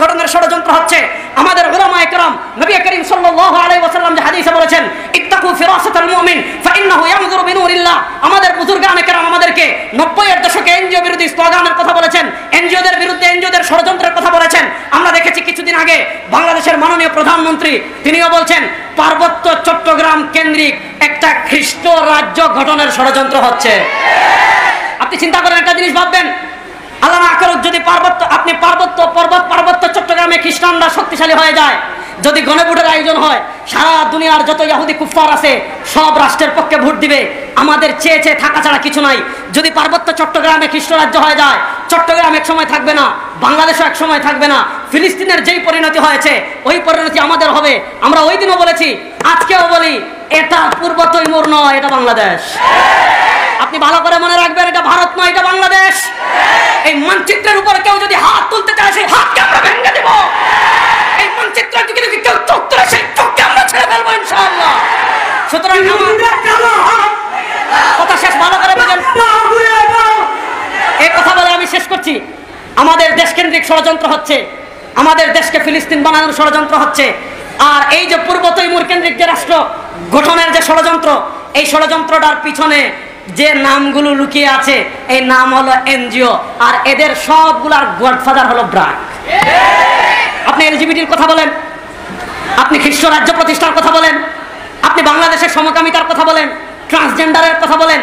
গঠনের ষড়যন্ত্র হচ্ছে। আমাদের উলামায়ে কেরাম নবী করিম সাল্লাল্লাহু আলাইহি ওয়াসাল্লাম যে হাদিসে বলেছেন ইত্তাকু ফিরাসাতাল মুমিন ফাইন্নাহু ইয়ানজুরু বিনুরিল্লাহ, আমাদের বুজুর্গানে কেরাম আমাদেরকে 90 এর দশকে এনজিও বিরোধী স্লোগানের কথা বলেছেন, এনজিওদের বিরুদ্ধে এনজিওদের ষড়যন্ত্রের কথা বলেছেন। আমরা দেখেছি কিছুদিন আগে বাংলাদেশের মাননীয় প্রধানমন্ত্রী তিনিও বলছেন পার্বত্য চট্টগ্রাম কেন্দ্রিক একটা খ্রিস্ট রাজ্য গঠনের ষড়যন্ত্র হচ্ছে। আপনি চিন্তা করেন, একটা জিনিস ভাববেন, আল্লাহ না করুক যদি পার্বত্য চট্টগ্রামে খ্রিস্টানরা শক্তিশালী হয়ে যায়, যদি গণভোটের আয়োজন হয়, সারা দুনিয়ার যত ইহুদি কুফফার আছে সব রাষ্ট্রের পক্ষে ভোট দিবে, আমাদের চেয়ে চেয়ে থাকা ছাড়া কিছু নাই। যদি পার্বত্য চট্টগ্রামে খ্রিস্ট রাজ্য হয়ে যায়, চট্টগ্রাম এক সময় থাকবে না, বাংলাদেশও এক সময় থাকবে না। ফিলিস্তিনের যেই পরিণতি হয়েছে ওই পরিণতি আমাদের হবে। আমরা ওই দিনও বলেছি, আজকেও বলি, এটা পূর্ব তৈমুর নয়, এটা বাংলাদেশ। আপনি ভালো করে মনে রাখবেন, এটা ভারত নয়, এটা বাংলাদেশ। এই মানচিত্রের উপরে কেউ যদি হাত তুলতে চায়, সেই হাতকে আমরা ভেঙে দেব। এই মানচিত্রের দিকে যদি কেউ চোখ তুলে, সেই চোখকে আমরা ছেড়ে ফেলবো ইনশাআল্লাহ। সুতরাং কথা শেষ, ভালো করে বুঝেন। এই কথা বলে আমি শেষ করছি। আমাদের দেশকেন্দ্রিক ষড়যন্ত্র হচ্ছে, আমাদের দেশকে ফিলিস্তিন বানানোর ষড়যন্ত্র হচ্ছে। আর এই যে পূর্ব তৈমুর কেন্দ্রিক যে রাষ্ট্র গঠনের যে ষড়যন্ত্র, এই ষড়যন্ত্রটার পিছনে যে নামগুলো লুকিয়ে আছে, এই নাম হলো এনজিও, আর এদের সবগুলার গডফাদার হলো ব্র্যাক। আপনি এলজিবিটির কথা বলেন, আপনি খ্রিস্ট রাজ্য প্রতিষ্ঠার কথা বলেন, আপনি বাংলাদেশের সমকামিতার কথা বলেন, ট্রান্সজেন্ডারের কথা বলেন।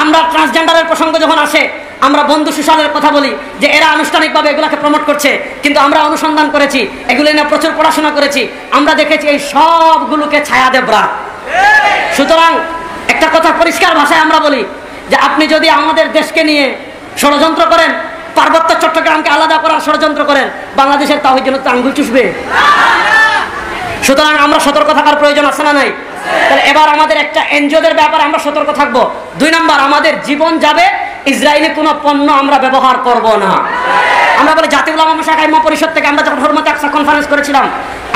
আমরা ট্রান্সজেন্ডারের প্রসঙ্গ যখন আসে, আমরা বন্ধু সুশালের কথা বলি যে এরা আনুষ্ঠানিকভাবে এগুলাকে প্রমোট করছে, কিন্তু আমরা অনুসন্ধান করেছি, এগুলো নিয়ে প্রচুর পড়াশোনা করেছি, আমরা দেখেছি এই সবগুলোকে ছায়া দেয় ব্র্যাক। সুতরাং একটা কথা পরিষ্কার ভাষায় আমরা বলি যে আপনি যদি আমাদের দেশকে নিয়ে ষড়যন্ত্র করেন, পার্বত্য চট্টগ্রামকে আলাদা করার ষড়যন্ত্র করেন, বাংলাদেশের তাওহীদ জনতা আঙ্গুল চুষবে। সুতরাং আমরা সতর্ক থাকার প্রয়োজন আছে না নাই? তাহলে এবার আমাদের একটা এনজিওদের ব্যাপারে আমরা সতর্ক থাকবো। 2 নম্বর, আমাদের জীবন যাবে, ইসরায়েলি কোনো পণ্য আমরা ব্যবহার করব না। আমরা বলি জাতীয় উলামা শাখায় পরিষদ থেকে আমরা যখন হুরমতে আকসা কনফারেন্স করেছিলাম,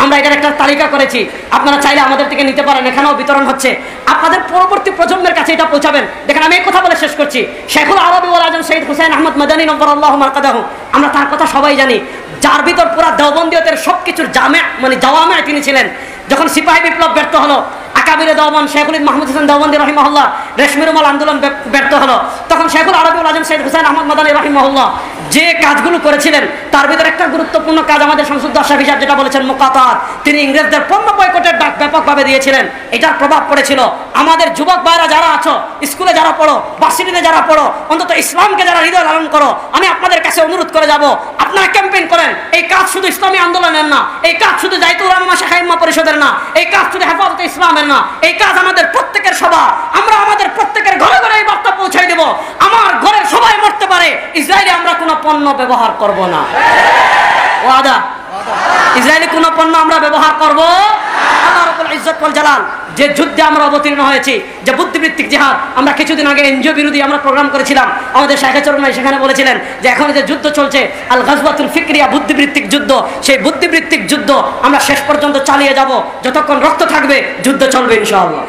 আমরা এটার একটা তালিকা করেছি, আপনারা চাইলে আমাদের থেকে নিতে পারেন, এখানেও বিতরণ হচ্ছে। আপনাদের পরবর্তী প্রজন্মের কাছে এটা পৌঁছাবেন। দেখেন, আমি এই কথা বলে শেষ করছি, শেখুল আরবি ওয়াল আজম শহীদ হুসাইন আহমদ মাদানী নব্বরাল্লাহু মারকাদাহু, আমরা তার কথা সবাই জানি, যার ভিতর পুরা দেওবন্দীয়তের সবকিছুর জাওয়ামে তিনি ছিলেন। যখন সিপাহী বিপ্লব ব্যর্থ হলো, আকাবিরে দেওবন্দ শেখুল মাহমুদ হোসেন দেওবন্দি রহিমাহুল্লাহ রেশমি রুমাল আন্দোলন ব্যর্থ হলো, তখন শেখুল আরবি ওয়াল আজম শহীদ হুসাইন আহমদ মাদানী রহিমাহুল্লাহ যে কাজগুলো করেছিলেন, তার ভিতরে একটা গুরুত্বপূর্ণ কাজ আমাদের শামসুদ্দ আশরাফ হিসাব যেটা বলেছেন মুকাতাত, তিনি ইংরেজদের পণ্য বয়কটের ডাক ব্যাপকভাবে দিয়েছিলেন। এটার প্রভাব পড়েছিল আমাদের যুবক ভাইরা যারা আছো, স্কুলে যারা পড়ো, ভার্সিটিতে যারা পড়ো, অন্তত ইসলামকে যারা হৃদয় লালন করো, আমি আপনাদের কাছে অনুরোধ করে যাব, আপনারা ক্যাম্পেইন করেন। এই কাজ শুধু ইসলামী আন্দোলনের না, এই কাজ শুধু জাতীয় উলামা শাখায় পরিষদের না, এই কাজ শুধু হেফাজতে ইসলামের না, এই কাজ আমাদের প্রত্যেকের সবার। আমরা আমাদের প্রত্যেকের ঘরে ঘরে এই বার্তা পৌঁছাই দেব, আমার ঘরের সবাই মরতে পারে, ইসরায়েলি আমরা কোনো পণ্য ব্যবহার করব না। ওয়াদা, ইসরায়েলি কোনো পণ্য আমরা ব্যবহার করব। আল্লাহ রাব্বুল ইজ্জত ওয়াল জালাল যে যুদ্ধে আমরা অবতীর্ণ হয়েছি, যে বুদ্ধিবৃত্তিক জিহাদ, আমরা কিছুদিন আগে এনজিও বিরোধী আমরা প্রোগ্রাম করেছিলাম, আমাদের শাইখে চরম ভাই সেখানে বলেছিলেন যে এখন যে যুদ্ধ চলছে আল গাজওয়াতুল ফিকরিয়া, বুদ্ধিবৃত্তিক যুদ্ধ, সেই বুদ্ধিবৃত্তিক যুদ্ধ আমরা শেষ পর্যন্ত চালিয়ে যাব, যতক্ষণ রক্ত থাকবে যুদ্ধ চলবে ইনশাআল্লাহ।